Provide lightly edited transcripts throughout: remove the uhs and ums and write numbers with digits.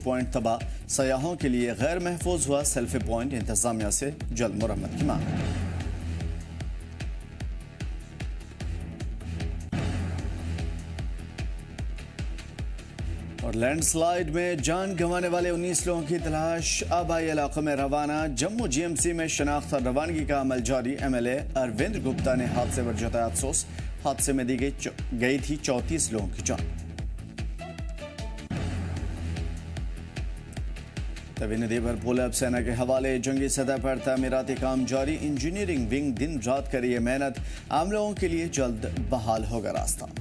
Point तबाह, सयाहों के लिए गैर महफूज हुआ सेल्फी पॉइंट, इंतजामिया से जल्द मुरम्मत की मांग। और लैंडस्लाइड में जान गंवाने वाले 19 लोगों की तलाश आबाई इलाकों में रवाना। जम्मू जीएमसी में शनाख्त और रवानगी का अमल जारी। एमएलए अरविंद गुप्ता ने हादसे पर जताया अफसोस। हादसे में दी गई थी 34 लोगों की जान। तवीन देवर पुल सेना के हवाले। जंगी सतह पर तामीराती काम जारी। इंजीनियरिंग विंग दिन रात कर रही है मेहनत। आम लोगों के लिए जल्द बहाल होगा रास्ता।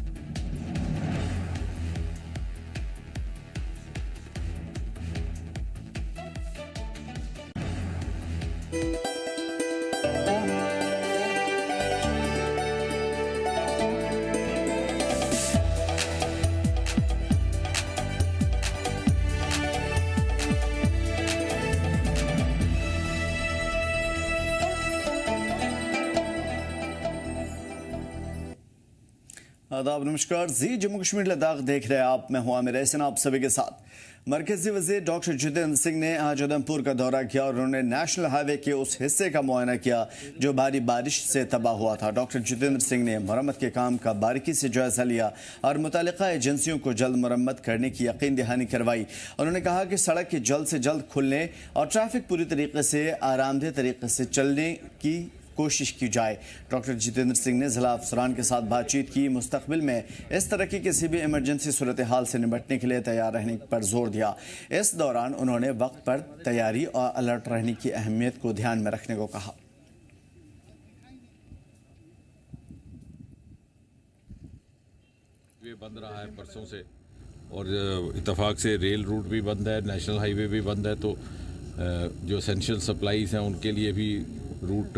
आदाब, नमस्कार। जी जम्मू कश्मीर लद्दाख देख रहे हैं आप। मैं हूं आमिर एहसन, आप सभी के साथ। मरकजी वज़ीर डॉक्टर जितेंद्र सिंह ने आज उधमपुर का दौरा किया और उन्होंने नेशनल हाईवे के उस हिस्से का मुआयना किया जो भारी बारिश से तबाह हुआ था। डॉक्टर जितेंद्र सिंह ने मरम्मत के काम का बारीकी से जायजा लिया और मुतल्लिका एजेंसियों को जल्द मरम्मत करने की यकीन दहानी करवाई। उन्होंने कहा कि सड़क के जल्द से जल्द खुलने और ट्रैफिक पूरी तरीके से आरामदेह तरीके से चलने की कोशिश की जाए। डॉक्टर जितेंद्र सिंह ने जिला अफसरान के साथ बातचीत की। मुस्तकबिल में इस तरह की किसी भी इमरजेंसी सूरत हाल से निपटने के लिए तैयार रहने पर जोर दिया। इस दौरान उन्होंने वक्त पर तैयारी और अलर्ट रहने की अहमियत को ध्यान में रखने को कहा। वे बंद रहा है परसों से और इत्तेफाक से रेल रूट भी बंद है, नेशनल हाईवे भी बंद है, तो जो एसेंशियल सप्लाईज हैं उनके लिए भी रूट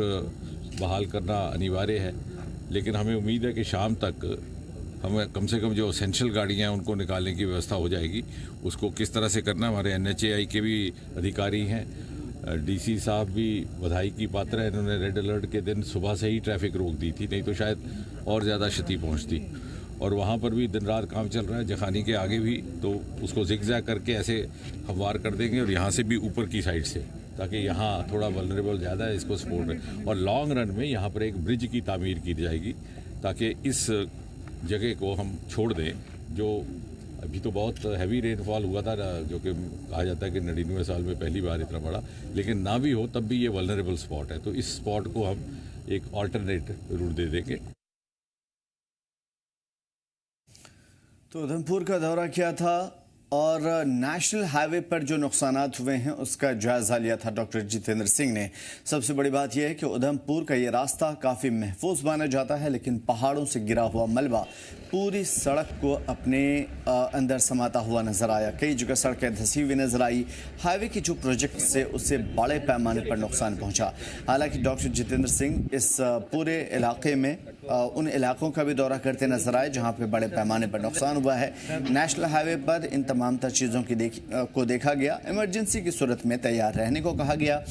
बहाल करना अनिवार्य है। लेकिन हमें उम्मीद है कि शाम तक हमें कम से कम जो एसेंशियल गाड़ियां हैं उनको निकालने की व्यवस्था हो जाएगी। उसको किस तरह से करना, हमारे NHAI के भी अधिकारी हैं, DC साहब भी बधाई की पात्र है। इन्होंने रेड अलर्ट के दिन सुबह से ही ट्रैफिक रोक दी थी, नहीं तो शायद और ज़्यादा क्षति पहुंचती। और वहाँ पर भी दिन रात काम चल रहा है, जखानी के आगे भी, तो उसको जिगजैग करके ऐसे हमवार कर देंगे और यहाँ से भी ऊपर की साइड से, ताकि यहाँ थोड़ा वल्नरेबल ज़्यादा है, इसको सपोर्ट है। और लॉन्ग रन में यहाँ पर एक ब्रिज की तामीर की जाएगी ताकि इस जगह को हम छोड़ दें। जो अभी तो बहुत हैवी रेनफॉल हुआ था, जो कि कहा जाता है कि 99 साल में पहली बार इतना बड़ा, लेकिन ना भी हो तब भी ये वल्नरेबल स्पॉट है, तो इस स्पॉट को हम एक ऑल्टरनेट रूट दे देंगे। तो उधमपुर का दौरा किया था और नेशनल हाईवे पर जो नुकसानात हुए हैं उसका जायजा लिया था डॉक्टर जितेंद्र सिंह ने। सबसे बड़ी बात यह है कि उधमपुर का ये रास्ता काफ़ी महफूज माना जाता है, लेकिन पहाड़ों से गिरा हुआ मलबा पूरी सड़क को अपने अंदर समाता हुआ नजर आया। कई जगह सड़कें धंसी हुई नजर आई। हाईवे की जो प्रोजेक्ट से उससे बड़े पैमाने पर नुकसान पहुंचा। हालांकि डॉक्टर जितेंद्र सिंह इस पूरे इलाके में उन इलाकों का भी दौरा करते नजर आए जहां पे बड़े पैमाने पर नुकसान हुआ है। नेशनल हाईवे पर इन तमाम तर चीज़ों को देखा गया। इमरजेंसी की सूरत में तैयार रहने को कहा गया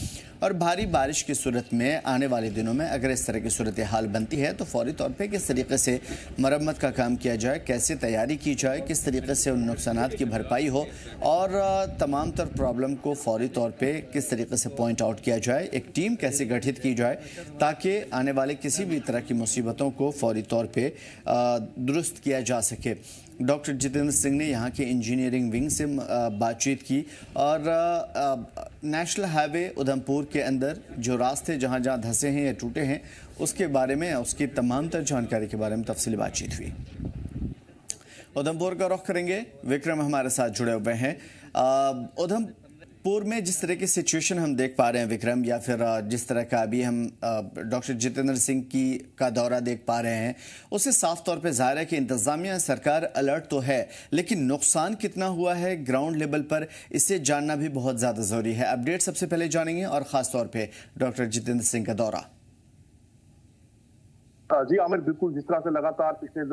और भारी बारिश की सूरत में आने वाले दिनों में अगर इस तरह की सूरत हाल बनती है तो फौरी तौर पे किस तरीके से मरम्मत का काम किया जाए, कैसे तैयारी की जाए, किस तरीके से उन नुकसानात की भरपाई हो और तमाम तर प्रॉब्लम को फौरी तौर पे किस तरीके से पॉइंट आउट किया जाए, एक टीम कैसे गठित की जाए ताकि आने वाले किसी भी तरह की मुसीबतों को फौरी तौर पे दुरुस्त किया जा सके। डॉक्टर जितेंद्र सिंह ने यहाँ के इंजीनियरिंग विंग से बातचीत की और नेशनल हाईवे उधमपुर के अंदर जो रास्ते जहाँ जहाँ धंसे हैं या टूटे हैं उसके बारे में, उसकी तमाम तर जानकारी के बारे में तफसीली बातचीत हुई। उधमपुर का रुख करेंगे, विक्रम हमारे साथ जुड़े हुए हैं। उधमपुर में जिस तरह की सिचुएशन हम देख पा रहे हैं विक्रम, या फिर जिस तरह का अभी हम डॉक्टर जितेंद्र सिंह का दौरा देख पा रहे हैं, उससे साफ तौर पे जाहिर है कि इंतजामिया सरकार अलर्ट तो है, लेकिन नुकसान कितना हुआ है ग्राउंड लेवल पर, इसे जानना भी बहुत ज़्यादा ज़रूरी है। अपडेट सबसे पहले जानेंगे और ख़ास तौर पर डॉक्टर जितेंद्र सिंह का दौरा। जी आमिर, बिल्कुल जिस तरह से लगातार पिछले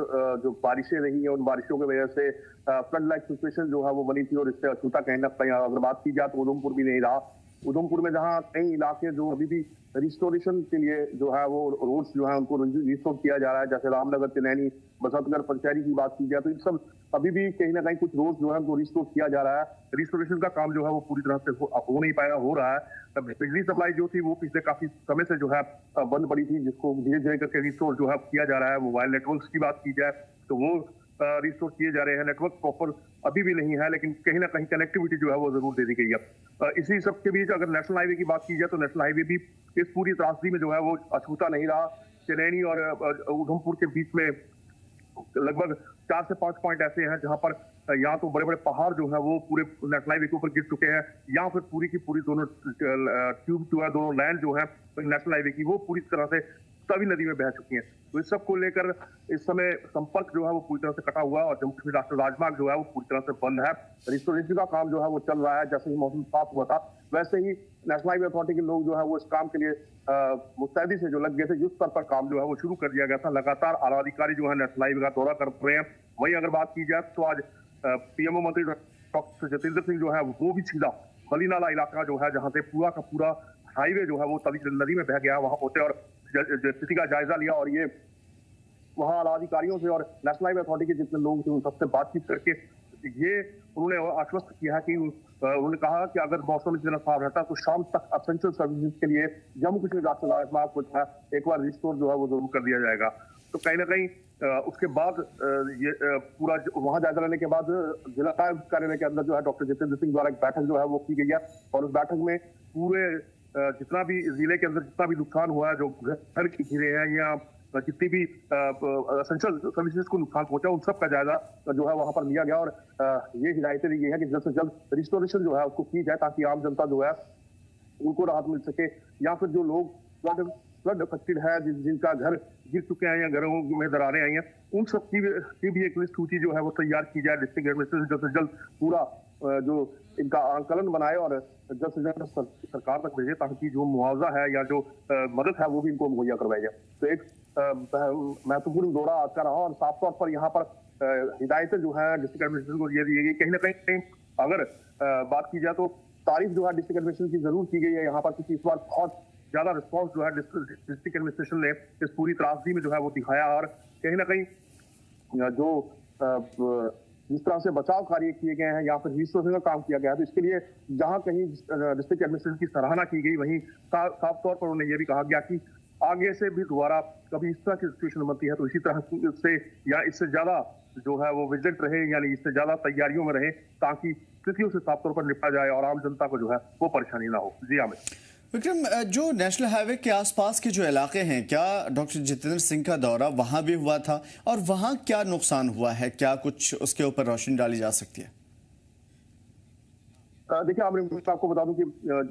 जो बारिशें रही हैं उन बारिशों की वजह से फ्लड लाइक सिचुएशन जो है वो बनी थी और इससे अछूता कहीं ना कहीं अगर बात की जाए तो उधमपुर भी नहीं रहा। उधमपुर में जहां कई इलाके जो अभी भी रिस्टोरेशन के लिए जो है वो रोड्स जो है उनको रिस्टोर किया जा रहा है, जैसे रामनगर, तिलैनी, बसंतगढ़, पंचैरी की बात की जाए तो इन सब अभी भी कहीं ना कहीं कुछ रोड जो है वो रिस्टोर किया जा रहा है। रिस्टोरेशन का काम जो है वो पूरी तरह से हो नहीं पाया, हो रहा है। बिजली सप्लाई जो थी वो पिछले काफी समय से जो है बंद पड़ी थी, जिसको धीरे धीरे करके रिस्टोर जो है किया जा रहा है। मोबाइल नेटवर्क की बात की जाए तो वो रिस्टोर किए जा रहे हैं। नेटवर्क प्रॉपर अभी भी नहीं है, लेकिन कहीं ना कहीं कनेक्टिविटी जो है वो जरूर दे दी गई है। इसी सब के बीच अगर नेशनल हाईवे की बात की जाए तो नेशनल हाईवे भी इस पूरी त्रासदी में जो है वो अछूता नहीं रहा। चनैनी और उधमपुर के बीच में लगभग 4 से 5 पॉइंट ऐसे हैं जहां पर या तो बड़े बड़े पहाड़ जो है वो पूरे नेशनल हाईवे के ऊपर गिर चुके हैं, या फिर पूरी की पूरी दोनों ट्यूब जो है, दोनों लाइन जो है नेशनल हाईवे की वो पूरी तरह से तवी नदी में बह चुकी हैं। तो इस सब को लेकर इस समय संपर्क जो है वो पूरी तरह से कटा हुआ है और जम्मू कश्मीर राष्ट्रीय राजमार्ग जो है वो पूरी तरह से बंद है। रिस्टोरेशन का काम जो है वो चल रहा है। जैसे ही मौसम साफ हुआ था वैसे ही नेशनल हाईवे अथॉरिटी के लोग जो है वो इस काम के लिए मुस्तैदी से जो लग गए थे, युद्ध स्तर पर काम जो है वो शुरू कर दिया गया था। लगातार आला अधिकारी जो है नेशनल हाईवे का दौरा कर रहे हैं। वहीं अगर बात की जाए तो आज पीएमओ मंत्री डॉक्टर जितेंद्र सिंह जो है वो भी सीधा बली नाला इलाका जो है जहां से पूरा का पूरा हाईवे जो है वो तवी नदी में बह गया, वहां पहुंचे और स्थिति का जायजा लिया। और ये वहां आला अधिकारियों से और नेशनल हाईवे अथॉरिटी के जितने लोग थे उन सबसे बातचीत करके ये उन्होंने आश्वस्त किया कि उन्होंने कहा कि अगर मौसम इतना साफ रहता है तो शाम तक असेंशियल सर्विसेज के लिए जम्मू कश्मीर राष्ट्रीय राजमार्ग को एक बार रिस्टोर जो है वो जरूर कर दिया जाएगा। तो कहीं ना कहीं उसके बाद ये पूरा वहां जायजा लेने के बाद जिला कार्यालय के अंदर जो है डॉक्टर जितेंद्र सिंह द्वारा एक बैठक जो है वो की गई है और उस बैठक में पूरे जितना भी जिले के अंदर जितना भी नुकसान हुआ है, जो घर की गिरे हैं या जितनी भी एसेंशियल सर्विसेज को नुकसान पहुंचा, उन सब का जायजा जो है वहां पर लिया गया। और ये हिदायतें दी गई है कि जल्द से जल्द रिस्टोरेशन जो है उसको की जाए ताकि आम जनता जो है उनको राहत मिल सके, या फिर जो लोग फ्लड अफेक्टेड है जिनका घर गिर चुके हैं या घरों में दरारें आई हैं, उन सब की भी एक लिस्ट सूची जो है वो तैयार की जाए। डिस्ट्रिक्ट एडमिनिस्ट्रेशन जल्द से जल्द पूरा जो इनका आंकलन बनाए और जल्द से जल्द सरकार तक भेजे ताकि जो मुआवजा है या जो मदद है वो भी इनको मुहैया करवाई जाए। तो एक महत्वपूर्ण दौरा आज का रहा और साफ तौर पर यहाँ पर हिदायतें जो है डिस्ट्रिक्ट एडमिनिस्ट्रेशन को ये दी गई। कहीं ना कहीं अगर बात की जाए तो तारीफ जो है डिस्ट्रिक्ट एडमिनिस्ट्रेशन की जरूर की गई है यहाँ पर, क्योंकि इस बार बहुत ज्यादा रिस्पॉन्स जो है डिस्ट्रिक्ट एडमिनिस्ट्रेशन ने इस पूरी त्रासदी में जो है वो दिखाया। और कहीं ना कहीं जो जिस तरह से बचाव कार्य किए गए हैं या फिर रिस्टोरेशन का काम किया गया है, तो इसके लिए जहां कहीं डिस्ट्रिक्ट एडमिनिस्ट्रेशन की सराहना की गई, वहीं साफ तौर पर उन्होंने ये भी कहा गया कि आगे से भी दोबारा कभी इस तरह की सिचुएशन बनती है तो इसी तरह से या इससे ज्यादा जो है वो विजिलेंट रहे, यानी इससे ज्यादा तैयारियों में रहे ताकि स्थितियों से साफ तौर पर निपटा जाए और आम जनता को जो है वो परेशानी ना हो। जी आमिर। विक्रम, जो नेशनल हाईवे के आसपास के जो इलाके हैं, क्या डॉक्टर जितेंद्र सिंह का दौरा वहां भी हुआ था और वहां क्या नुकसान हुआ है, क्या कुछ उसके ऊपर रोशनी डाली जा सकती है? देखिए आमिर, मैं आपको बता दूं कि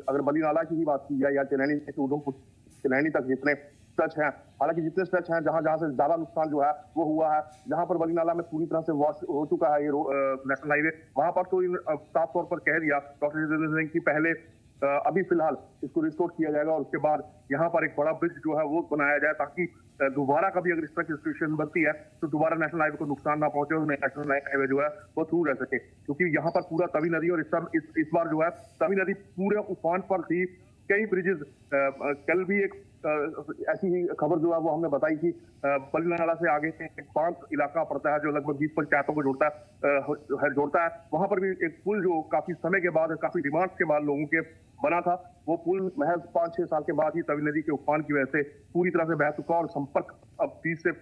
अगर बली नाला की ही बात की जाए या चनैनी से उधमपुर चनैनी तक जितने स्ट्रेच हैं, हालांकि जितने स्ट्रेच हैं जहां जहां से ज्यादा नुकसान जो है वो हुआ है, जहां पर बली नाला में पूरी तरह से वॉश हो चुका है ये नेशनल हाईवे, वहां पर तो साफ तौर पर कह दिया डॉक्टर जितेंद्र सिंह की पहले अभी फिलहाल इसको रिस्टोर किया जाएगा और उसके बाद यहाँ पर एक बड़ा ब्रिज जो है वो बनाया जाए ताकि दोबारा कभी अगर इस तरह की सिचुएशन बनती है तो दोबारा नेशनल हाईवे को नुकसान ना पहुंचे और नेशनल हाईवे जो है वो थ्रू रह सके, क्योंकि यहाँ पर पूरा तवी नदी और इस बार जो है तवी नदी पूरे उफान पर थी। कई ब्रिजेस कल भी एक ऐसी ही खबर जो है वो हमने बताई कि बली नाला से आगे एक बांध इलाका पड़ता है जो लगभग 20 पंचायतों को जोड़ता है, वहां पर भी एक पुल जो काफी समय के बाद, काफी डिमांड के बाद लोगों के बना था, वो पुल महज 5-6 साल के बाद ही तवी नदी के उफान की वजह से पूरी तरह से बह चुका और संपर्क अब 30 से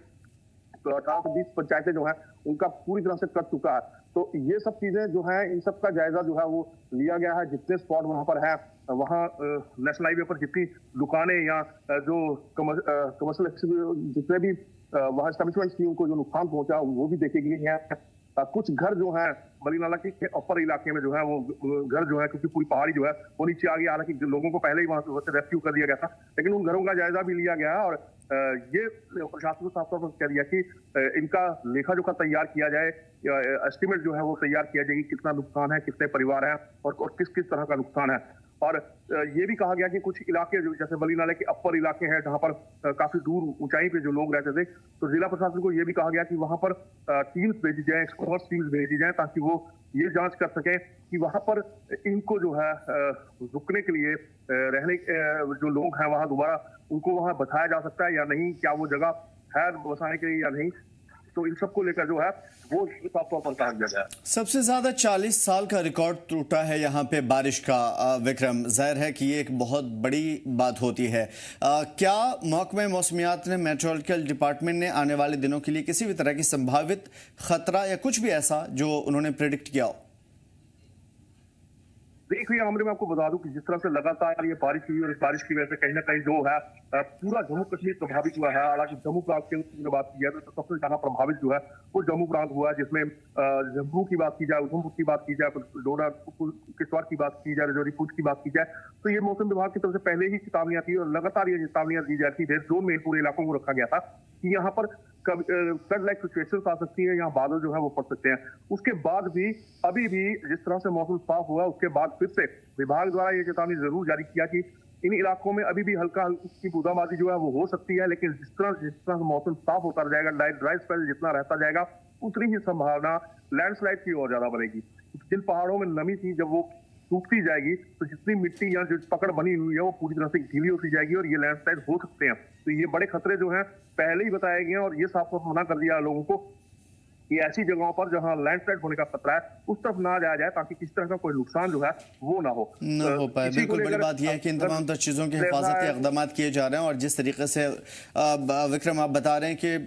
20 पंचायतें जो है उनका पूरी तरह से कट चुका है। तो ये सब चीजें जो है, इन सब का जायजा जो है वो लिया गया है। जितने स्पॉट वहां पर है, वहां नेशनल हाईवे पर जितनी दुकानें या जो कमर्शियल जितने भी वहां एस्टेब्लिशमेंट्स थी उनको जो नुकसान पहुंचा वो भी देखे गए हैं। कुछ घर जो है बली नाला के अपर इलाके में जो है वो घर जो है, क्योंकि पूरी पहाड़ी जो है वो नीचे आ गई, हालांकि लोगों को पहले ही वहां से रेस्क्यू कर दिया गया था, लेकिन उन घरों का जायजा भी लिया गया है और ये प्रशासन को साफ तौर पर कह दिया कि इनका लेखा जोखा तैयार किया जाए, एस्टिमेट जो है वो तैयार किया जाए कि कितना नुकसान है, कितने परिवार हैं और किस किस तरह का नुकसान है। और ये भी कहा गया कि कुछ इलाके जो जैसे बली नाले के अपर इलाके हैं जहां पर काफी दूर ऊंचाई पे जो लोग रहते थे, तो जिला प्रशासन को ये भी कहा गया कि वहां पर टीम्स भेजी जाए, एक्सपर्ट टीम्स भेजी जाए ताकि वो ये जांच कर सके कि वहां पर इनको जो है रुकने के लिए रहने जो लोग हैं वहां दोबारा उनको वहां बसाया जा सकता है या नहीं, क्या वो जगह है बसाने के लिए या नहीं। तो इन सबको लेकर जो है वो साफ तौर पर कहा गया है। सबसे ज्यादा 40 साल का रिकॉर्ड टूटा है यहाँ पे बारिश का। विक्रम, जाहिर है कि ये एक बहुत बड़ी बात होती है। क्या महकमे मौसमियात ने, मेट्रोलॉजिकल डिपार्टमेंट ने आने वाले दिनों के लिए किसी भी तरह की संभावित खतरा या कुछ भी ऐसा जो उन्होंने प्रेडिक्ट किया हो? देखिए आमरे, मैं आपको बता दूं कि जिस तरह से लगातार ये बारिश हुई और इस बारिश की वजह से कहीं ना कहीं जो है पूरा जम्मू कश्मीर प्रभावित हुआ है। हालांकि जम्मू प्रांत की बात की जाए तो सबसे ज्यादा प्रभावित जो है वो जम्मू प्रांत हुआ है, जिसमें जम्मू की बात की जाए, उधमपुर की बात की जाए, डोडा किश्तवाड़ की बात की जाए, राजौरी पुंछ की बात की जाए, तो ये मौसम विभाग की तरफ से पहले ही चेतावनियां थी और लगातार ये चेतावनियां दी जाती रेड जोन में पूरे इलाकों को रखा गया था कि यहाँ पर फ्लड लाइक सिचुएशन आ सकती है, यहाँ बादल जो है वो पड़ सकते हैं। उसके बाद भी अभी भी जिस तरह से मौसम साफ हुआ उसके बाद फिर से विभाग द्वारा ये चेतावनी जरूर जारी किया कि इन इलाकों में अभी भी हल्का हल्की बूंदाबांदी जो है वो हो सकती है, लेकिन जिस तरह से मौसम साफ होता जाएगा, ड्राई स्पेल जितना रहता जाएगा उतनी ही संभावना लैंडस्लाइड की और ज्यादा बनेगी। जिन पहाड़ों में नमी थी जब वो सूखती जाएगी तो जितनी मिट्टी या जो पकड़ बनी हुई है वो पूरी तरह से गीली होती जाएगी और ये लैंडस्लाइड हो सकते हैं। तो ये बड़े खतरे जो हैं पहले ही बताए गए हैं और ये साफ साफ मना कर दिया लोगों को कि ऐसी जगहों पर जहां लैंडस्लाइड होने का खतरा है उस तरफ ना जाया जाए ताकि किसी तरह का कोई नुकसान जो है वो ना हो पाए। बिल्कुल बड़ी बात यह है कि इन तमाम चीज़ों के हिफाजती इक़दाम किए जा रहे हैं और जिस तरीके से विक्रम आप बता रहे हैं कि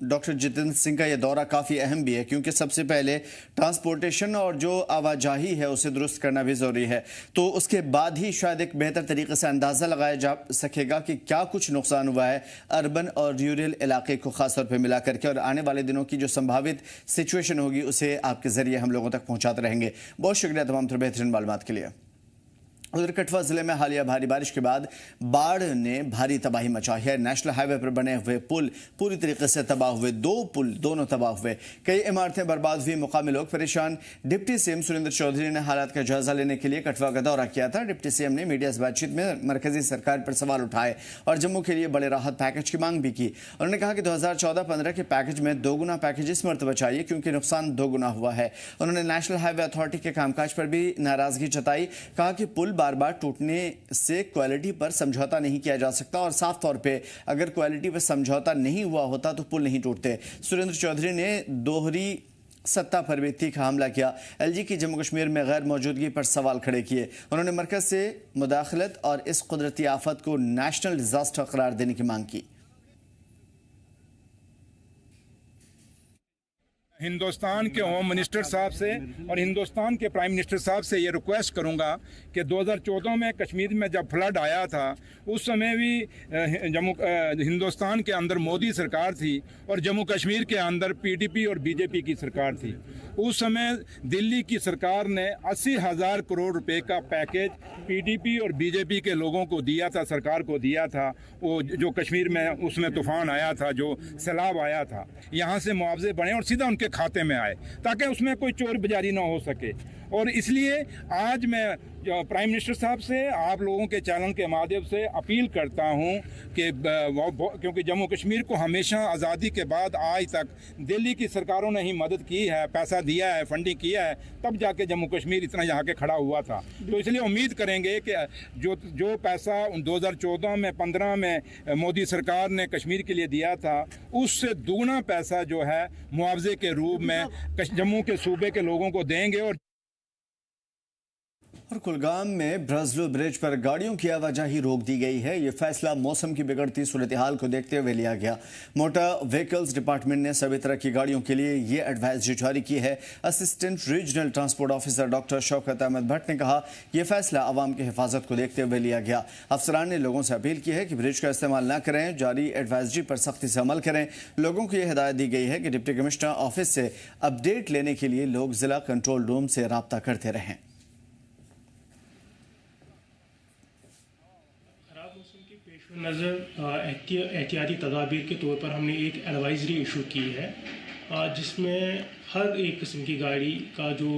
डॉक्टर जितेंद्र सिंह का यह दौरा काफ़ी अहम भी है, क्योंकि सबसे पहले ट्रांसपोर्टेशन और जो आवाजाही है उसे दुरुस्त करना भी ज़रूरी है। तो उसके बाद ही शायद एक बेहतर तरीके से अंदाज़ा लगाया जा सकेगा कि क्या कुछ नुकसान हुआ है अर्बन और रूरल इलाके को ख़ास तौर पर मिला करके, और आने वाले दिनों की जो संभावित सिचुएशन होगी उसे आपके ज़रिए हम लोगों तक पहुँचाते रहेंगे। बहुत शुक्रिया तमाम तर बेहतरीन मालूमात के लिए। उधर कठुआ जिले में हालिया भारी बारिश के बाद बाढ़ ने भारी तबाही मचाई है। नेशनल हाईवे पर बने हुए पुल पूरी तरीके से तबाह हुए, दोनों तबाह हुए, कई इमारतें बर्बाद हुई, मुकामी लोग परेशान। डिप्टी सीएम सुरेंद्र चौधरी ने हालात का जायजा लेने के लिए कठुआ का दौरा किया था। डिप्टी सीएम ने मीडिया से बातचीत में मरकजी सरकार पर सवाल उठाए और जम्मू के लिए बड़े राहत पैकेज की मांग भी की। उन्होंने कहा कि 2014-15 के पैकेज में दोगुना पैकेज इस मरतबा चाहिए क्योंकि नुकसान दोगुना हुआ है। उन्होंने नेशनल हाईवे अथॉरिटी के कामकाज पर भी नाराजगी जताई। कहा कि पुल बार बार टूटने से क्वालिटी पर समझौता नहीं किया जा सकता और साफ तौर पे अगर क्वालिटी पर समझौता नहीं हुआ होता तो पुल नहीं टूटते। सुरेंद्र चौधरी ने दोहरी सत्ता पर भी तीखा हमला किया। एलजी की जम्मू कश्मीर में गैर मौजूदगी पर सवाल खड़े किए। उन्होंने मरकज से मुदाखलत और इस कुदरती आफत को नेशनल डिजास्टर करार देने की मांग की। हिंदुस्तान के होम मिनिस्टर साहब से और हिंदुस्तान के प्राइम मिनिस्टर साहब से ये रिक्वेस्ट करूंगा कि 2014 में कश्मीर में जब फ्लड आया था उस समय भी हिंदुस्तान के अंदर मोदी सरकार थी और जम्मू कश्मीर के अंदर पीडीपी और बीजेपी की सरकार थी। उस समय दिल्ली की सरकार ने 80,000 करोड़ रुपए का पैकेज पीडीपी और बीजेपी के लोगों को दिया था, सरकार को दिया था। वो जो कश्मीर में उसमें तूफान आया था, जो सैलाब आया था, यहाँ से मुआवजे बने और सीधा उनके खाते में आए ताकि उसमें कोई चोरी बजारी ना हो सके। और इसलिए आज मैं प्राइम मिनिस्टर साहब से, आप लोगों के चैनल के माध्यम से अपील करता हूं कि क्योंकि जम्मू कश्मीर को हमेशा आज़ादी के बाद आज तक दिल्ली की सरकारों ने ही मदद की है, पैसा दिया है, फंडिंग किया है, तब जाके जम्मू कश्मीर इतना यहाँ के खड़ा हुआ था। तो इसलिए उम्मीद करेंगे कि जो पैसा 2014 में 15 में मोदी सरकार ने कश्मीर के लिए दिया था उससे दुगना पैसा जो है मुआवजे के रूप में जम्मू के सूबे के लोगों को देंगे। और कुलगाम में ब्रजलो ब्रिज पर गाड़ियों की आवाजाही रोक दी गई है। यह फैसला मौसम की बिगड़ती सूरत हाल को देखते हुए लिया गया। मोटर व्हीकल्स डिपार्टमेंट ने सभी तरह की गाड़ियों के लिए ये एडवाइजरी जारी की है। Assistant regional transport officer doctor Shaukat Ahmad Bhat ने कहा यह फैसला आवाम की हिफाजत को देखते हुए लिया गया। अफसरान ने लोगों से अपील की है कि ब्रिज का इस्तेमाल न करें, जारी एडवाइजरी पर सख्ती से अमल करें। लोगों को यह हिदायत दी गई है कि डिप्टी कमिश्नर ऑफिस से अपडेट लेने के लिए लोग जिला कंट्रोल रूम से रब्ता करते रहें। नज़र एहतियाती तदाबीर के तौर पर हमने एक एडवाइजरी इशू की है जिसमें हर एक किस्म की गाड़ी का जो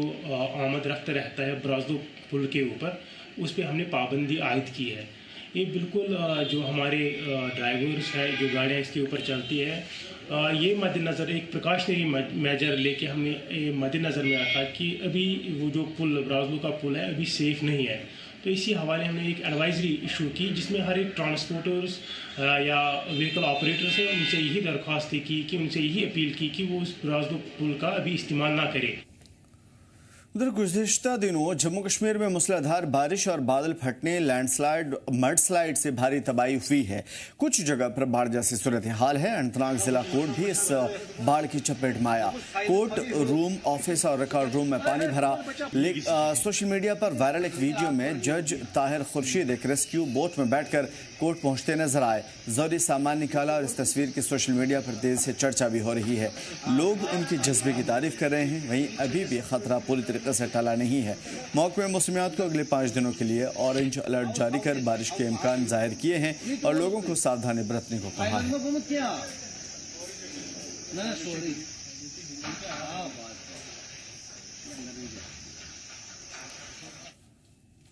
आमद रफ्त रहता है ब्राज़ो पुल के ऊपर, उस पर हमने पाबंदी आयद की है। ये बिल्कुल जो हमारे ड्राइवर्स हैं, जो गाड़ियाँ इसके ऊपर चलती है, ये मद्देनज़र एक प्रिकॉशनरी मेजर लेके हमने मद्देनज़र में रखा कि अभी वो जो पुल ब्राज़ो का पुल है अभी सेफ़ नहीं है तो इसी हवाले हमने एक एडवाइजरी इशू की, जिसमें हर एक ट्रांसपोर्टर्स या व्हीकल ऑपरेटर्स है उनसे यही दरख्वास्त की कि उनसे यही अपील की कि वो उस ब्राज़दो पुल का अभी इस्तेमाल ना करें। उधर गुज़िश्ता दिनों जम्मू कश्मीर में मूसलाधार बारिश और बादल फटने, लैंडस्लाइड, मडस्लाइड से भारी तबाही हुई है। कुछ जगह पर बाढ़ जैसी सूरत हाल है। अनंतनाग जिला कोर्ट भी इस बाढ़ की चपेट में आया। कोर्ट रूम, ऑफिस और रिकॉर्ड रूम में पानी भरा। सोशल मीडिया पर वायरल एक वीडियो में जज ताहिर खुर्शीद एक रेस्क्यू बोट में बैठकर कोर्ट पहुंचते नजर आए। जरूरी सामान निकाला और इस तस्वीर की सोशल मीडिया पर तेजी से चर्चा भी हो रही है। लोग उनके जज्बे की तारीफ कर रहे हैं। वहीं अभी भी खतरा पूरी तरीके से टला नहीं है। महकमे मौसमियात को अगले 5 दिनों के लिए ऑरेंज अलर्ट जारी कर बारिश के इम्कान जाहिर किए हैं और लोगों को सावधानी बरतने को कहा है।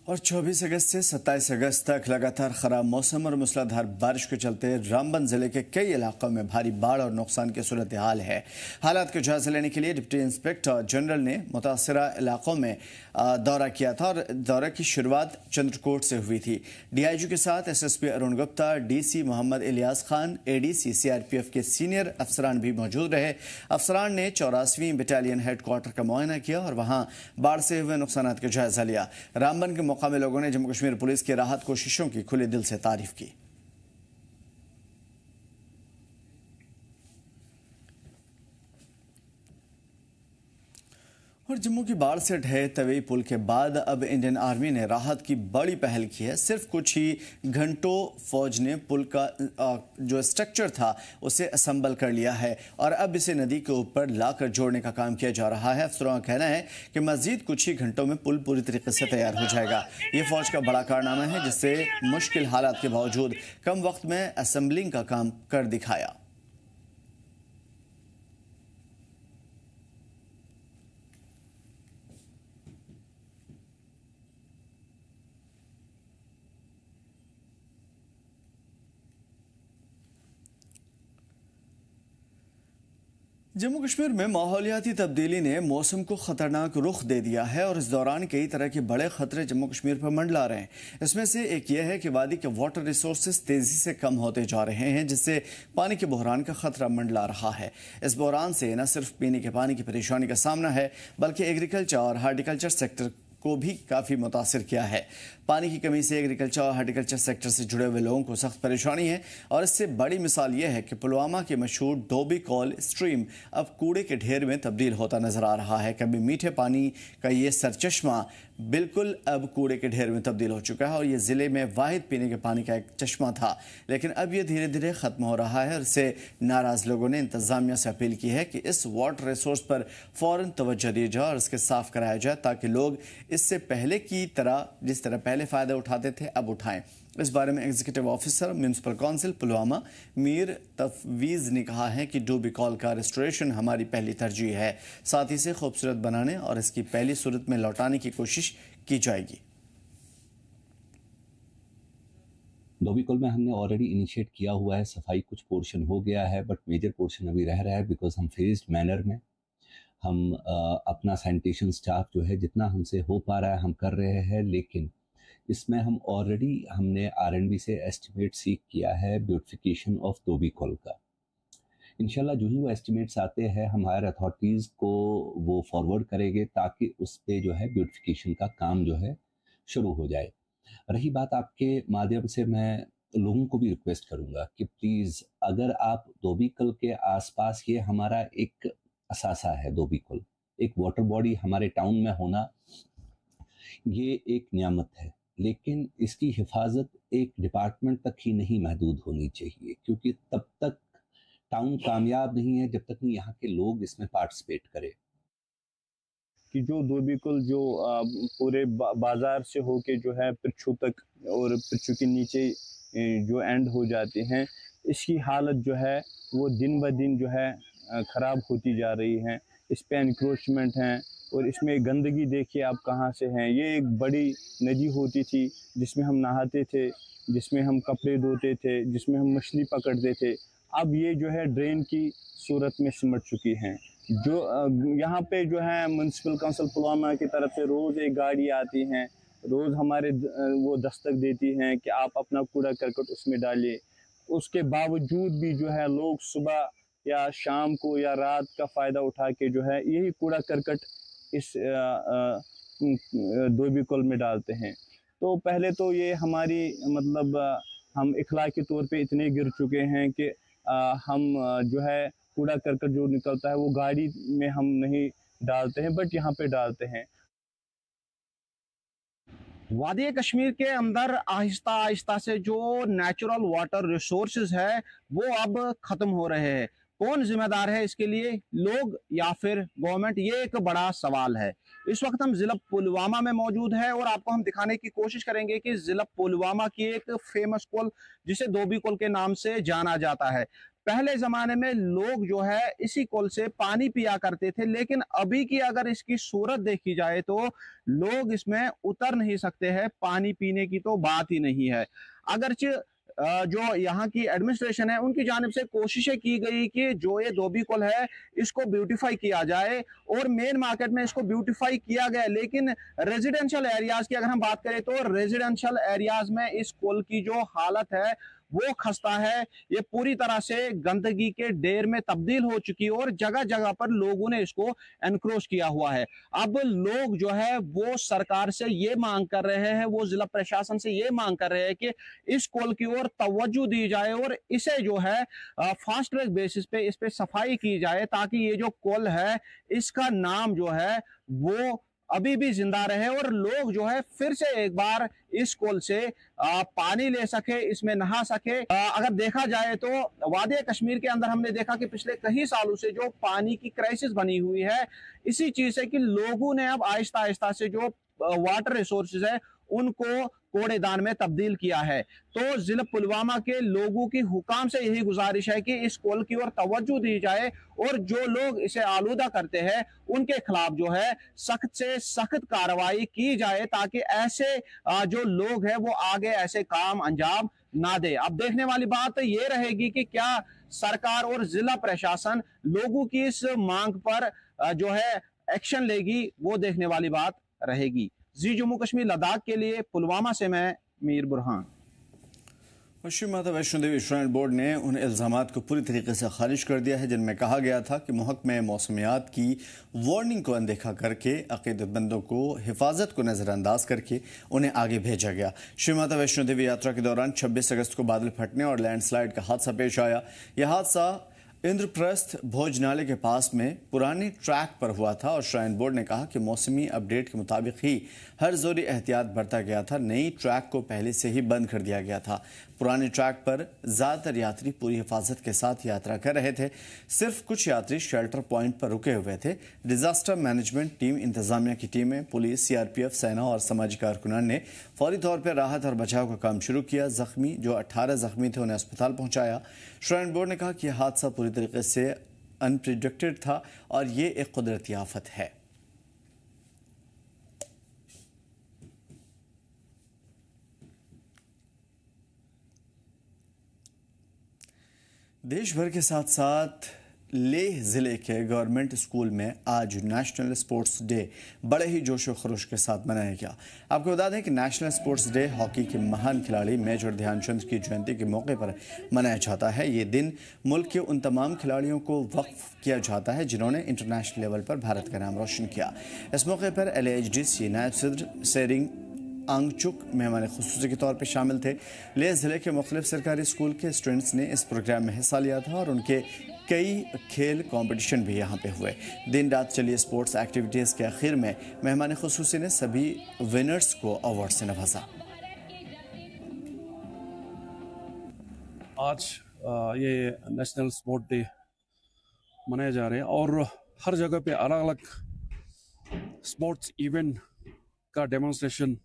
और 24 अगस्त से 27 अगस्त तक लगातार खराब मौसम और मूसलाधार बारिश के चलते रामबन जिले के कई इलाकों में भारी बाढ़ और नुकसान की सूरत हाल है। हालात का जायजा लेने के लिए डिप्टी इंस्पेक्टर जनरल ने मुतासरा इलाकों में दौरा किया था और दौरे की शुरुआत चंद्रकोट से हुई थी। डीआईजी के साथ SSP Arun Gupta, DC Mohammad Ilyas Khan, ADC CRPF के सीनियर अफसरान भी मौजूद रहे। अफसरान ने 84वीं बटालियन हेडक्वार्टर का मुआयना किया और वहां बाढ़ से हुए नुकसान का जायजा लिया। रामबन के मकामी लोगों ने जम्मू कश्मीर पुलिस की राहत कोशिशों की खुले दिल से तारीफ की। और जम्मू की बाढ़ से ढहे तवी पुल के बाद अब इंडियन आर्मी ने राहत की बड़ी पहल की है। सिर्फ कुछ ही घंटों फौज ने पुल का जो स्ट्रक्चर था उसे असम्बल कर लिया है और अब इसे नदी के ऊपर लाकर जोड़ने का काम किया जा रहा है। अफसरों का कहना है कि मजीद कुछ ही घंटों में पुल पूरी तरीके से तैयार हो जाएगा। ये फौज का बड़ा कारनामा है जिससे मुश्किल हालात के बावजूद कम वक्त में असेंबलिंग का काम कर दिखाया। जम्मू कश्मीर में माहौलियाती तब्दीली ने मौसम को खतरनाक रुख दे दिया है और इस दौरान कई तरह के बड़े खतरे जम्मू कश्मीर पर मंडला रहे हैं। इसमें से एक यह है कि वादी के वाटर रिसोर्सेज तेजी से कम होते जा रहे हैं जिससे पानी के बहरान का खतरा मंडला रहा है। इस बहरान से न सिर्फ पीने के पानी की परेशानी का सामना है बल्कि एग्रीकल्चर और हार्टिकल्चर सेक्टर को भी काफ़ी मुतासिर किया है। पानी की कमी से एग्रीकल्चर और हार्टिकल्चर सेक्टर से जुड़े हुए लोगों को सख्त परेशानी है और इससे बड़ी मिसाल यह है कि पुलवामा के मशहूर डोबी कॉल स्ट्रीम अब कूड़े के ढेर में तब्दील होता नजर आ रहा है। कभी मीठे पानी का ये सरचश्मा बिल्कुल अब कूड़े के ढेर में तब्दील हो चुका है और ये ज़िले में वाहिद पीने के पानी का एक चश्मा था, लेकिन अब ये धीरे धीरे ख़त्म हो रहा है और इससे नाराज़ लोगों ने इंतज़ामिया से अपील की है कि इस वाटर रिसोर्स पर फ़ौरन तवज्जो दी जाए और इसके साफ़ कराया जाए ताकि लोग इससे पहले की तरह जिस तरह पहले फ़ायदा उठाते थे अब उठाएं। इस बारे में executive officer municipal council Pulwama Mir Tafveez ने कहा है कि डोबी कॉल का रेस्टोरेशन हमारी पहली तरजीह है। साथ ही इसे खूबसूरत बनाने और इसकी पहली सूरत में लौटाने की कोशिश की जाएगी। डोबी कॉल में हमने ऑलरेडी इनिशिएट किया हुआ है, सफाई कुछ पोर्शन हो गया है बट मेजर पोर्शन अभी रह रहा है बिकॉज हम फेज्ड मैनर में हम अपना सैनिटेशन स्टाफ जो है जितना हमसे हो पा रहा है हम कर रहे हैं, लेकिन इसमें हम ऑलरेडी हमने R&B से एस्टिमेट सीख किया है ब्यूटिफिकेशन ऑफ डोबी कॉल का। इंशाल्लाह जो ही वो एस्टिमेट्स आते हैं हम हायर अथॉरिटीज़ को वो फॉरवर्ड करेंगे ताकि उस पे जो है ब्यूटिफिकेशन का काम जो है शुरू हो जाए। रही बात आपके माध्यम से मैं लोगों को भी रिक्वेस्ट करूँगा कि प्लीज़ अगर आप डोबी कॉल के आसपास, ये हमारा एक असासा है, डोबी कॉल एक वाटर बॉडी हमारे टाउन में होना ये एक नियामत है, लेकिन इसकी हिफाजत एक डिपार्टमेंट तक ही नहीं महदूद होनी चाहिए क्योंकि तब तक टाउन कामयाब नहीं है जब तक नहीं यहाँ के लोग इसमें पार्टिसिपेट करें। कि जो डोबी कॉल जो पूरे बाजार से होके जो है पिरछू तक और पिरछू के नीचे जो एंड हो जाते हैं, इसकी हालत जो है वो दिन ब दिन जो है ख़राब होती जा रही है। इस पे एनक्रोचमेंट हैं और इसमें गंदगी देखिए आप कहाँ से हैं। ये एक बड़ी नदी होती थी जिसमें हम नहाते थे, जिसमें हम कपड़े धोते थे, जिसमें हम मछली पकड़ते थे। अब ये जो है ड्रेन की सूरत में सिमट चुकी हैं। जो यहाँ पे जो है म्यूनसिपल काउंसिल पुलवामा की तरफ से रोज़ एक गाड़ी आती हैं रोज़ हमारे वो दस्तक देती हैं कि आप अपना कूड़ा करकट उसमें डालिए। उसके बावजूद भी जो है लोग सुबह या शाम को या रात का फ़ायदा उठा के जो है यही कूड़ा करकट इस धोबी कुल में डालते हैं। तो पहले तो ये हमारी मतलब हम इखलाकी तौर पे इतने गिर चुके हैं कि हम जो है कूड़ा करकट जो निकलता है वो गाड़ी में हम नहीं डालते हैं, बट यहाँ पे डालते हैं। वादी कश्मीर के अंदर आहिस्ता आहिस्ता से जो नेचुरल वाटर रिसोर्सेज है वो अब खत्म हो रहे हैं। कौन जिम्मेदार है इसके लिए, लोग या फिर गवर्नमेंट, ये एक बड़ा सवाल है। इस वक्त हम जिला पुलवामा में मौजूद है और आपको हम दिखाने की कोशिश करेंगे कि जिला पुलवामा की एक फेमस कुल जिसे धोबी कुल के नाम से जाना जाता है। पहले जमाने में लोग जो है इसी कुल से पानी पिया करते थे, लेकिन अभी की अगर इसकी सूरत देखी जाए तो लोग इसमें उतर नहीं सकते हैं, पानी पीने की तो बात ही नहीं है। अगरचे जो यहाँ की एडमिनिस्ट्रेशन है उनकी जानिब से कोशिशें की गई कि जो ये धोबी कुल है इसको ब्यूटीफाई किया जाए और मेन मार्केट में इसको ब्यूटीफाई किया गया, लेकिन रेजिडेंशियल एरियाज की अगर हम बात करें तो रेजिडेंशियल एरियाज में इस कुल की जो हालत है वो खस्ता है। ये पूरी तरह से गंदगी के ढेर में तब्दील हो चुकी है और जगह जगह पर लोगों ने इसको एनक्रोच किया हुआ है। अब लोग जो है वो सरकार से ये मांग कर रहे हैं, वो जिला प्रशासन से ये मांग कर रहे हैं कि इस कुल की ओर तवज्जो दी जाए और इसे जो है फास्ट ट्रैक बेसिस पे इस पे सफाई की जाए, ताकि ये जो कुल है इसका नाम जो है वो अभी भी जिंदा रहे और लोग जो है फिर से एक बार इस कुल से पानी ले सके, इसमें नहा सके। अगर देखा जाए तो वादी कश्मीर के अंदर हमने देखा कि पिछले कई सालों से जो पानी की क्राइसिस बनी हुई है, इसी चीज से कि लोगों ने अब आहिस्ता आहिस्ता से जो वाटर रिसोर्सेज है उनको कूड़ेदान में तब्दील किया है। तो जिला पुलवामा के लोगों की हुकाम से यही गुजारिश है कि इस कुल की ओर तवज्जो दी जाए और जो लोग इसे आलूदा करते हैं उनके खिलाफ जो है सख्त से सख्त कार्रवाई की जाए, ताकि ऐसे जो लोग हैं वो आगे ऐसे काम अंजाम ना दे। अब देखने वाली बात ये रहेगी कि क्या सरकार और जिला प्रशासन लोगों की इस मांग पर जो है एक्शन लेगी, वो देखने वाली बात रहेगी। जी जम्मू कश्मीर लद्दाख के लिए पुलवामा से मैं मीर बुरहान। पश्चिम माता वैष्णो देवी श्राइन बोर्ड ने उन इल्जामात को पूरी तरीके से खारिज कर दिया है जिनमें कहा गया था कि महकमे मौसमियात की वार्निंग को अनदेखा करके अकीदतमंदों को हिफाजत को नज़रअंदाज करके उन्हें आगे भेजा गया। श्री माता वैष्णो देवी यात्रा के दौरान 26 अगस्त को बादल फटने और लैंडस्लाइड का हादसा पेश आया। यह हादसा इंद्रप्रस्थ भोजनालय के पास में पुराने ट्रैक पर हुआ था और श्राइन बोर्ड ने कहा कि मौसमी अपडेट के मुताबिक ही हर ज़रूरी एहतियात बरता गया था। नई ट्रैक को पहले से ही बंद कर दिया गया था। पुराने ट्रैक पर ज़्यादातर यात्री पूरी हिफाजत के साथ यात्रा कर रहे थे। सिर्फ कुछ यात्री शेल्टर पॉइंट पर रुके हुए थे। डिजास्टर मैनेजमेंट टीम, इंतजामिया की टीमें, पुलिस, सीआरपीएफ, सेना और समाजी कारकुनान ने फौरी तौर पर राहत और बचाव का काम शुरू किया। जख्मी जो 18 जख्मी थे उन्हें अस्पताल पहुंचाया। श्राइन बोर्ड ने कहा कि यह हादसा पूरी तरीके से अनप्रिडिक्टेड था और ये एक कुदरती आफत है। देश भर के साथ साथ लेह ज़िले के गवर्नमेंट स्कूल में आज नेशनल स्पोर्ट्स डे बड़े ही जोश व खरोश के साथ मनाया गया। आपको बता दें कि नेशनल स्पोर्ट्स डे हॉकी के महान खिलाड़ी मेजर ध्यानचंद की जयंती के मौके पर मनाया जाता है। ये दिन मुल्क के उन तमाम खिलाड़ियों को वक्फ किया जाता है जिन्होंने इंटरनेशनल लेवल पर भारत का नाम रोशन किया। इस मौके पर LAHDC नायब सदर सेरिंग आंगचुक मेहमान खुसूसी के तौर पर शामिल थे। लेह ज़िले के मुख्तलिफ सरकारी स्कूल के स्टूडेंट्स ने इस प्रोग्राम में हिस्सा लिया था और उनके कई खेल कंपटीशन भी यहाँ पे हुए। दिन रात चली स्पोर्ट्स एक्टिविटीज़ के आखिर में मेहमान खुसूसी ने सभी विनर्स को अवार्ड से नवाजा। आज ये नेशनल स्पोर्ट डे मनाया जा रहा है और हर जगह पे अलग अलग स्पोर्ट्स इवेंट का डेमोन्स्ट्रेशन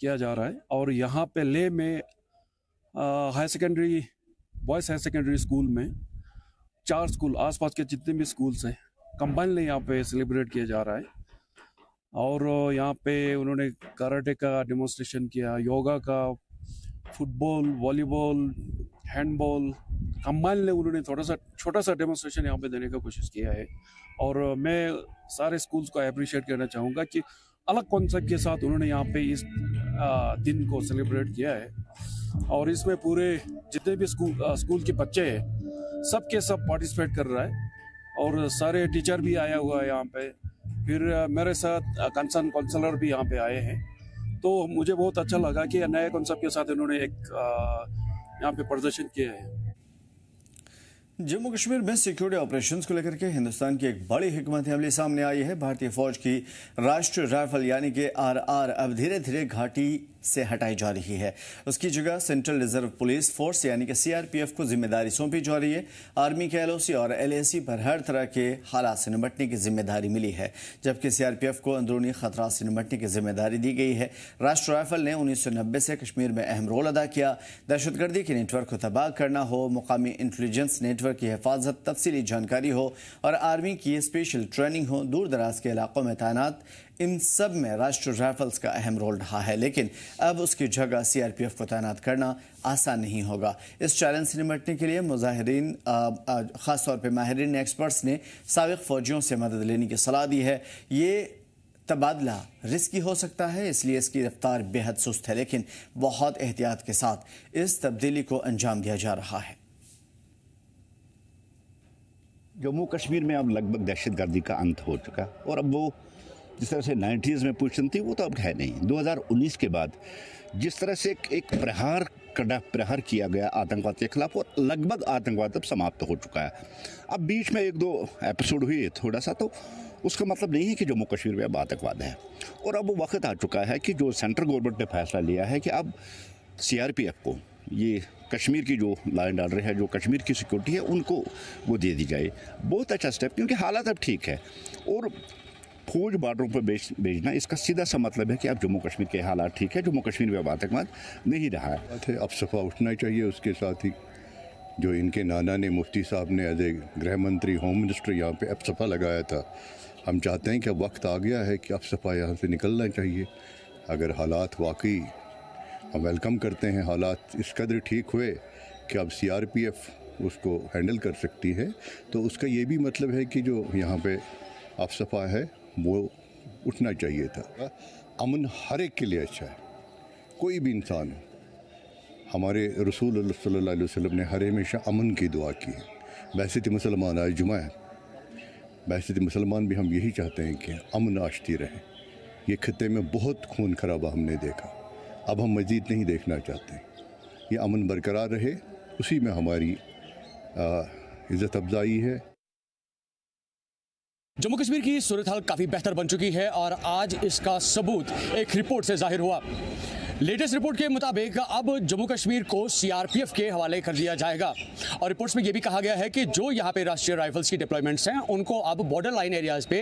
किया जा रहा है। और यहाँ पे लेह में higher secondary, boys higher secondary school में 4 स्कूल, आसपास के जितने भी स्कूल्स हैं, कंबाइनली यहाँ पे सेलिब्रेट किया जा रहा है। और यहाँ पे उन्होंने कराटे का डेमोन्स्ट्रेशन किया, योगा का, फुटबॉल, वॉलीबॉल, हैंडबॉल, कंबाइनली उन्होंने थोड़ा सा छोटा सा डेमोन्स्ट्रेशन यहाँ पे देने का कोशिश किया है। और मैं सारे स्कूल्स को अप्रिशिएट करना चाहूँगा कि अलग कॉन्सेप्ट के साथ उन्होंने यहाँ पे इस दिन को सेलिब्रेट किया है और इसमें पूरे जितने भी स्कूल के बच्चे हैं सबके सब पार्टिसिपेट कर रहा है और सारे टीचर भी आया हुआ है यहाँ पे। फिर मेरे साथ कंसर्न काउंसलर भी यहाँ पे आए हैं, तो मुझे बहुत अच्छा लगा कि नए कॉन्सेप्ट के साथ इन्होंने एक यहाँ पे प्रदर्शन किया है। जम्मू कश्मीर में सिक्योरिटी ऑपरेशंस को लेकर के हिंदुस्तान की एक बड़ी हिकमत अमली सामने आई है। भारतीय फौज की राष्ट्रीय राइफल यानी कि आरआर अब धीरे धीरे घाटी से हटाई जा रही है। उसकी जगह सेंट्रल रिजर्व पुलिस फोर्स यानी कि सीआरपीएफ को जिम्मेदारी सौंपी जा रही है। आर्मी के एलओसी और एलएसी पर हर तरह के हालात से निपटने की जिम्मेदारी मिली है, जबकि सीआरपीएफ को अंदरूनी खतरात से निपटने की जिम्मेदारी दी गई है। राष्ट्रीय राइफल ने 1990 से कश्मीर में अहम रोल अदा किया। दहशतगर्दी के नेटवर्क को तबाह करना हो, मुकामी इंटेलिजेंस नेटवर्क की हिफाजत, तफसीली जानकारी हो और आर्मी की स्पेशल ट्रेनिंग हो, दूर दराज के इलाकों में तैनात, इन सब में राष्ट्रीय राइफल्स का अहम रोल रहा है। लेकिन अब उसकी जगह सीआरपीएफ को तैनात करना आसान नहीं होगा। इस चैलेंज से निपटने के लिए मुजाहिरीन खासतौर पर माहिरीन एक्सपर्ट्स ने साबिक फौजियों से मदद लेने की सलाह दी है। ये तबादला रिस्की हो सकता है, इसलिए इसकी रफ्तार बेहद सुस्त है, लेकिन बहुत एहतियात के साथ इस तब्दीली को अंजाम दिया जा रहा है। जम्मू कश्मीर में अब लगभग दहशतगर्दी का अंत हो चुका और अब वो जिस तरह से 90s में पोजीशन थी वो तो अब है नहीं। 2019 के बाद जिस तरह से एक प्रहार किया गया आतंकवाद के खिलाफ और लगभग आतंकवाद अब समाप्त हो चुका है। अब बीच में 1-2 एपिसोड हुए थोड़ा सा, तो उसका मतलब नहीं है कि जम्मू कश्मीर में अब आतंकवाद है। और अब वो वक्त आ चुका है कि जो सेंट्रल गवर्नमेंट ने फैसला लिया है कि अब सीआरपीएफ को ये कश्मीर की जो लॉ एंड ऑर्डर है, जो कश्मीर की सिक्योरिटी है, उनको वो दे दी जाए। बहुत अच्छा स्टेप, क्योंकि हालात अब ठीक है और फौज बॉर्डरों पर भेजना इसका सीधा सा मतलब है कि अब जम्मू कश्मीर के हालात ठीक है, जम्मू कश्मीर में अब आतंकवाद नहीं रहा है। अब सफ़ा उठना चाहिए। उसके साथ ही जो इनके नाना ने, मुफ्ती साहब ने एज ए गृह मंत्री, होम मिनिस्टर यहाँ पे अब सफ़ा लगाया था, हम चाहते हैं कि अब वक्त आ गया है कि अब सफ़ा यहाँ से निकलना चाहिए। अगर हालात वाकई, हम वेलकम करते हैं, हालात इस कदर ठीक हुए कि अब सीआरपीएफ उसको हैंडल कर सकती है, तो उसका ये भी मतलब है कि जो यहाँ पे अब सफ़ा है वो उठना चाहिए था। अमन हर एक के लिए अच्छा है, कोई भी इंसान हो। हमारे रसूल सल्लल्लाहु अलैहि वसल्लम ने हर हमेशा अमन की दुआ की है। बैसित मुसलमान आज जुमा है, बैसित मुसलमान भी हम यही चाहते हैं कि अमन आश्ती रहे। ये खत्ते में बहुत खून खराबा हमने देखा, अब हम मज़ीद नहीं देखना चाहते। ये अमन बरकरार रहे, उसी में हमारी इज़्ज़त अफजाई है। जम्मू कश्मीर की सूरत हाल काफ़ी बेहतर बन चुकी है और आज इसका सबूत एक रिपोर्ट से जाहिर हुआ। लेटेस्ट रिपोर्ट के मुताबिक अब जम्मू कश्मीर को सीआरपीएफ के हवाले कर दिया जाएगा और रिपोर्ट्स में यह भी कहा गया है कि जो यहाँ पे राष्ट्रीय राइफल्स की डिप्लॉयमेंट्स हैं उनको अब बॉर्डर लाइन एरियाज पे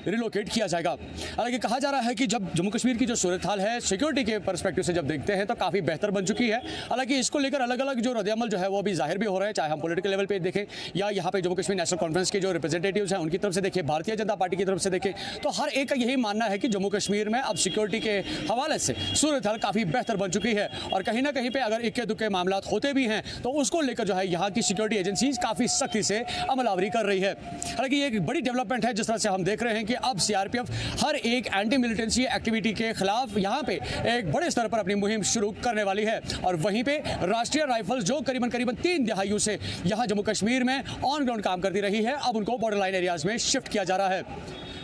रिलोकेट किया जाएगा। हालांकि कहा जा रहा है कि जब जम्मू कश्मीर की जो सूरत हाल है सिक्योरिटी के परस्पेक्टिव से जब देखते हैं तो काफ़ी बेहतर बन चुकी है। हालांकि इसको लेकर अलग अलग जो रद्द-ए-अमल जो है वो अभी जाहिर भी हो रहा है, चाहे हम पॉलिटिकल लेवल पर देखें या यहाँ पे जम्मू कश्मीर नेशनल कॉन्फ्रेंस के जो रिप्रेजेंटेटिव्स हैं उनकी तरफ से देखें, भारतीय जनता पार्टी की तरफ से देखें, तो हर एक का यही मानना है कि जम्मू कश्मीर में अब सिक्योरिटी के हवाले से सूरत हाल काफ़ी बेहतर बन चुकी है। और कहीं ना कहीं पे अगर इक्के दुक्के मामलात होते भी हैं तो उसको लेकर जो है यहाँ की सिक्योरिटी एजेंसीज काफ़ी सख्ती से अमलावरी कर रही है। हालांकि ये एक बड़ी डेवलपमेंट है जिस तरह से हम देख रहे हैं कि अब सीआरपीएफ हर एक एंटी मिलिटेंसी एक्टिविटी के खिलाफ यहाँ पे एक बड़े स्तर पर अपनी मुहिम शुरू करने वाली है। और वहीं पे राष्ट्रीय राइफल्स जो करीबन 3 दहाइयों से यहाँ जम्मू कश्मीर में ऑन ग्राउंड काम करती रही है, अब उनको बॉर्डर लाइन एरियाज में शिफ्ट किया जा रहा है।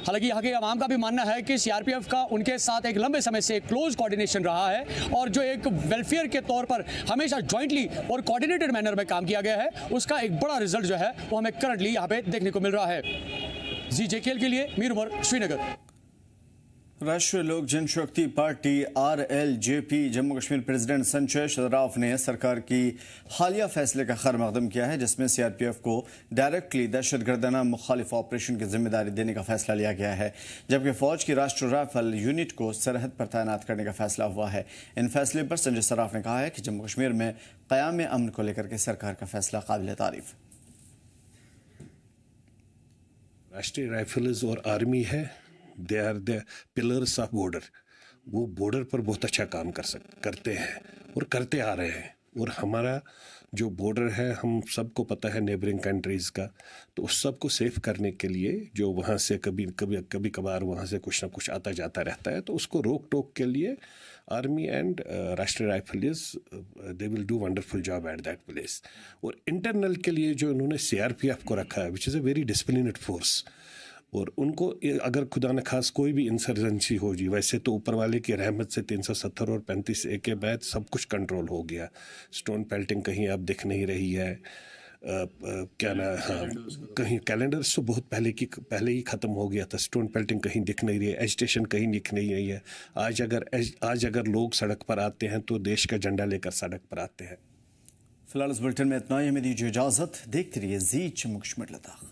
हालांकि यहाँ के आवाम का भी मानना है कि सीआरपीएफ का उनके साथ एक लंबे समय से क्लोज कोऑर्डिनेशन रहा है और जो एक वेलफेयर के तौर पर हमेशा जॉइंटली और कोऑर्डिनेटेड मैनर में काम किया गया है, उसका एक बड़ा रिजल्ट जो है वो हमें करंटली यहाँ पे देखने को मिल रहा है। जीजेकेएल के लिए Mir Umar, Srinagar. Rashtriya Lok Janshakti party RLJP Jammu Kashmir president Sanjay Saraf ने सरकार की हालिया फैसले का खैर मकदम किया है, जिसमें सीआरपीएफ को डायरेक्टली दहशतगर्दाना मुखालिफ ऑपरेशन की जिम्मेदारी देने का फैसला लिया गया है, जबकि फौज की राष्ट्रीय राइफल यूनिट को सरहद पर तैनात करने का फैसला हुआ है। इन फैसले पर संजय शराफ ने कहा है कि जम्मू कश्मीर में क़याम अमन को लेकर के सरकार का फैसला काबिल तारीफ। राष्ट्रीय राइफल्स और आर्मी है, they are the pillars of border. वो बॉर्डर पर बहुत अच्छा काम करते हैं और करते आ रहे हैं। और हमारा जो बॉर्डर है हम सबको पता है नेबरिंग कंट्रीज़ का, तो उस सब को सेफ करने के लिए जो वहाँ से कभी कभार वहाँ से कुछ ना कुछ आता जाता रहता है, तो उसको रोक टोक के लिए आर्मी एंड राष्ट्रीय rifles they will do wonderful job at that place. और इंटरनल के लिए जो इन्होंने CRPF को रखा है, which is a very disciplined force, और उनको अगर खुदा न खास कोई भी इंसर्जेंसी हो जी, वैसे तो ऊपर वाले की रहमत से 370 और 35A के बाद सब कुछ कंट्रोल हो गया। स्टोन पेल्टिंग कहीं अब दिख नहीं रही है, क्या ना, हाँ, कहीं कैलेंडर्स तो बहुत पहले ही ख़त्म हो गया था। स्टोन पेल्टिंग कहीं दिख नहीं रही है, एजिटेशन कहीं दिख नहीं रही है। आज अगर लोग सड़क पर आते हैं तो देश का झंडा लेकर सड़क पर आते हैं। फिलहाल इस बुलेटिन में इतना ही, हमें दीजिए इजाज़त। देखते रहिए जी चमक लद्दाख।